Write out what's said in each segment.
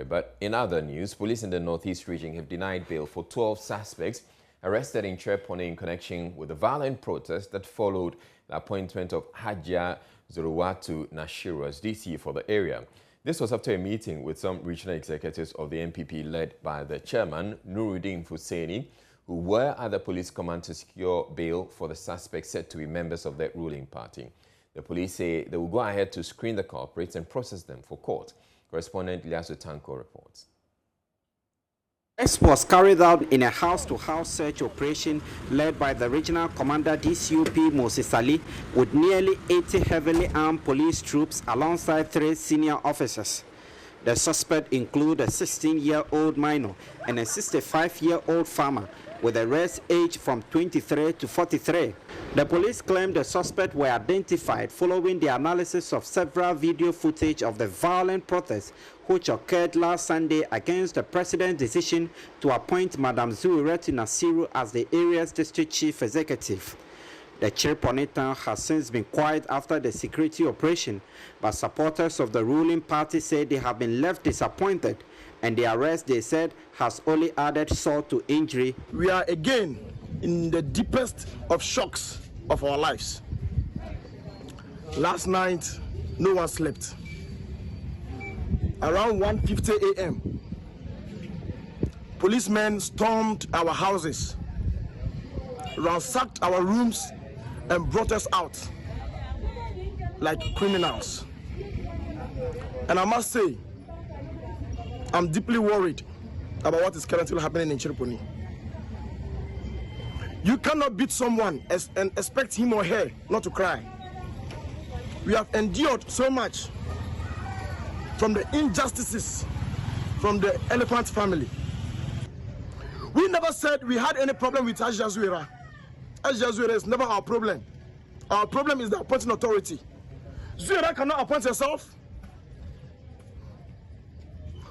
But in other news, police in the Northeast region have denied bail for 12 suspects arrested in Chereponi in connection with the violent protest that followed the appointment of Hajia Zorowatu Nashiru as DC for the area. This was after a meeting with some regional executives of the NPP led by the chairman, Nuruddin Hussaini, who were at the police command to secure bail for the suspects said to be members of that ruling party. The police say they will go ahead to screen the culprits and process them for court. Correspondent Liasu Tanko reports. This was carried out in a house-to-house search operation led by the regional commander DCUP Moses Ali with nearly 80 heavily armed police troops alongside 3 senior officers. The suspect include a 16-year-old minor and a 65-year-old farmer with a rest age from 23 to 43. The police claimed the suspects were identified following the analysis of several video footage of the violent protests which occurred last Sunday against the president's decision to appoint Madam Zorowatu Nashiru as the area's district chief executive. The Chereponi town has since been quiet after the security operation, but supporters of the ruling party say they have been left disappointed, and the arrest, they said, has only added salt to injury. We are again in the deepest of shocks of our lives. Last night, no one slept. Around 1:50 a.m., policemen stormed our houses, ransacked our rooms, and brought us out like criminals. And I must say, I'm deeply worried about what is currently happening in Chereponi. You cannot beat someone and expect him or her not to cry. We have endured so much from the injustices from the elephant family. We never said we had any problem with Hajia Zorowatu. Hajia Zorowatu is never our problem. Our problem is the appointing authority. Zorowatu cannot appoint herself.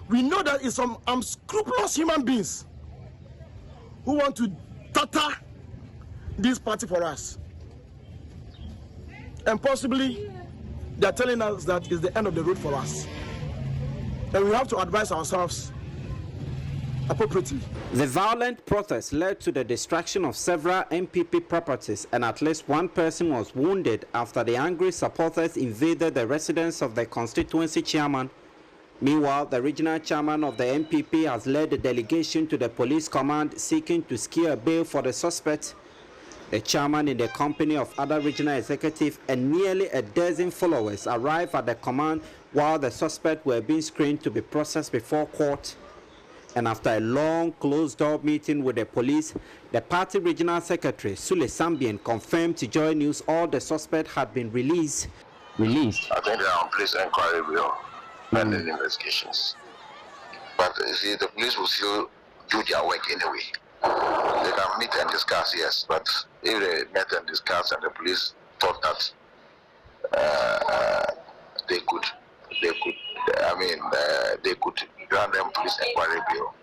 We know that it's some unscrupulous human beings who want to tatter this party for us. And possibly they are telling us that it's the end of the road for us. And we have to advise ourselves appropriately. The violent protest led to the destruction of several NPP properties, and at least one person was wounded after the angry supporters invaded the residence of the constituency chairman. Meanwhile, the regional chairman of the NPP has led a delegation to the police command seeking to secure bail for the suspects. The chairman, in the company of other regional executives and nearly a dozen followers, arrived at the command while the suspects were being screened to be processed before court. And after a long closed-door meeting with the police, the party regional secretary, Sule Sambian, confirmed to JoyNews all the suspects had been released. I think they are on police inquiry bill and investigations. But you see, the police will still do their work anyway. They can meet and discuss, yes, but if they met and discuss and the police thought that they could grant them police inquiry bill.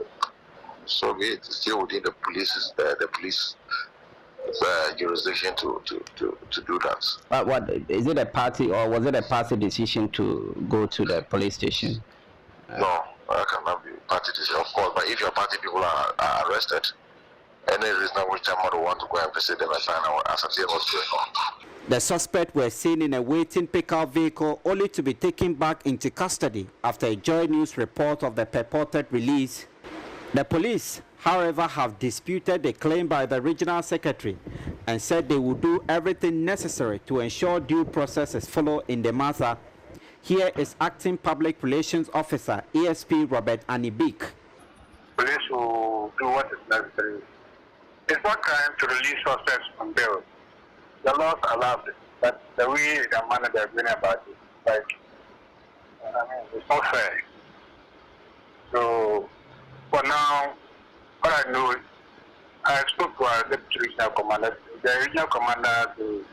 So it's still within the police jurisdiction to do that. But what is it, a party, or was it a party decision to go to the police station? No, that cannot be party decision, of course. But if your party people are arrested, any reasonable chairman will want to go and visit them and find out ascertain what's going on. The suspects were seen in a waiting pickup vehicle only to be taken back into custody after a JoyNews report of the purported release. The police, however, have disputed the claim by the regional secretary and said they will do everything necessary to ensure due process is followed in the matter. Here is Acting Public Relations Officer, ESP Robert Anibik. Police will do what is necessary. It's not crime to release suspects from bail. The laws allow it, but the way the manner they're going about it, it's not fair. So, for now, what I know, I spoke to our deputy regional commander. The regional commander to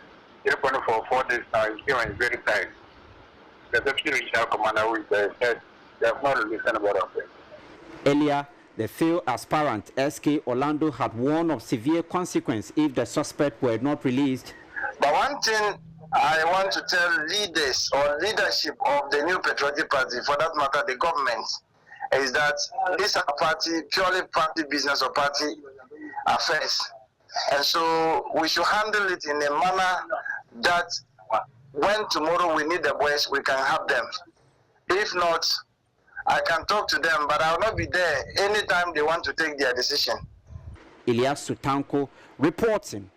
Chereponi for 4 days now is feeling very tired. The deputy regional commander who is there said they have not released anybody of them. Earlier, the field aspirant SK Orlando had warned of severe consequence if the suspect were not released. But one thing I want to tell leaders or leadership of the new patriotic party, for that matter the government, is that these are purely party business or party affairs. And so we should handle it in a manner that when tomorrow we need the boys, we can have them. If not, I can talk to them, but I will not be there anytime they want to take their decision. Elias Sutanko reporting.